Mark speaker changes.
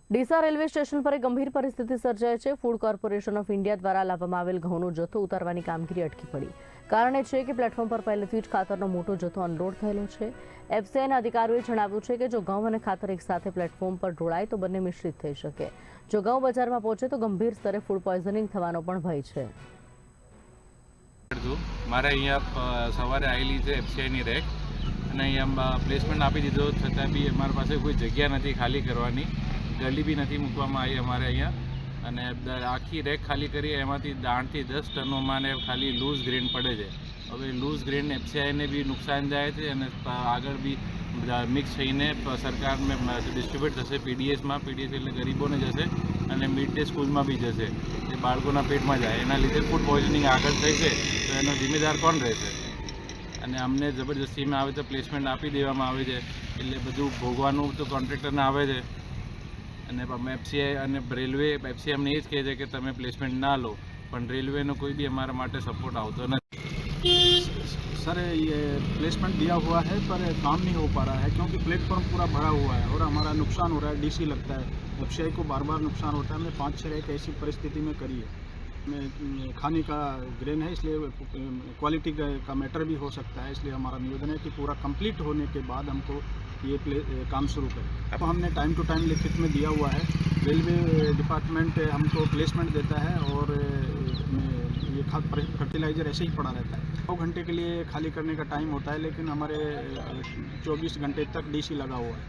Speaker 1: Deesa railway station પર એક ગંભીર પરિસ્થિતિ સર્જાઈ છે। ફૂડ કોર્પોરેશન ઓફ ઇન્ડિયા દ્વારા લાવવામાં આવેલ ઘઉંનો જથ્થો ઉતારવાની કામગીરી અટકી પડી। કારણ એ છે કે પ્લેટફોર્મ પર પહેલેથી જ ખાતરનો મોટો જથ્થો અનલોડ થયેલો છે। એફસીઆઈના અધિકારીઓએ જણાવ્યું છે કે જો ઘઉં અને ખાતર એકસાથે પ્લેટફોર્મ પર ઢોળાય તો બંને મિશ્રિત થઈ શકે। જો ઘઉં બજારમાં પહોંચે તો ગંભીર સ્તરે ફૂડ પોઈઝનિંગ થવાનો પણ ભય છે।
Speaker 2: મારે અહીંયા સવારે આવેલી છે એફસીઆઈની રેક અને અહીંયા પ્લેસમેન્ટ આપી દીધો છતાં બી અમારી પાસે કોઈ જગ્યા નથી ખાલી કરવાની, ગલી બી નથી મૂકવામાં આવી અમારે અહીંયા। અને આખી રેક ખાલી કરી એમાંથી 8 થી 10 ટનોમાં ને ખાલી લૂઝ ગ્રેન પડે છે। હવે લૂઝ ગ્રેન એફસીઆઈને બી નુકસાન જાય છે અને આગળ બી મિક્સ થઈને સરકારમાં ડિસ્ટ્રીબ્યુટ થશે પીડીએસમાં। પીડીએસ એટલે ગરીબોને જશે અને મિડ ડે સ્કૂલમાં બી જશે, એ બાળકોના પેટમાં જાય। એના લીધે ફૂડ પોઈઝનિંગ આગળ થઈ છે તો એનો જિમ્મેદાર કોણ રહેશે? અને અમને જબરજસ્તીમાં આવે તો પ્લેસમેન્ટ આપી દેવામાં આવે છે એટલે બધું ભોગવાનું તો કોન્ટ્રાક્ટરને આવે છે। અને એફસીઆઈ અને રેલવે એફસીઆઈ અમને એ જ કહે છે કે તમે પ્લેસમેન્ટ ના લો, પણ રેલવેનો કોઈ બી અમારા માટે સપોર્ટ આવતો નથી।
Speaker 3: सर ये प्लेसमेंट दिया हुआ है पर काम नहीं हो पा रहा है क्योंकि प्लेटफॉर्म पूरा भरा हुआ है और हमारा नुकसान हो रहा है। डीसी लगता है, एफसीआई को बार बार नुकसान होता है। हमने 5-6 रैक ऐसी परिस्थिति में करी है। में खाने का ग्रेन है इसलिए क्वालिटी का मैटर भी हो सकता है, इसलिए हमारा निवेदन है कि पूरा कंप्लीट होने के बाद हमको ये काम शुरू करें। अब हमने टाइम टू टाइम लिखित में दिया हुआ है। रेलवे डिपार्टमेंट हमको प्लेसमेंट देता है और ये खाद फर्टिलाइज़र ऐसे ही पड़ा रहता है। 2 घंटे के लिए खाली करने का टाइम होता है लेकिन हमारे 24 घंटे तक डीसी लगा हुआ है।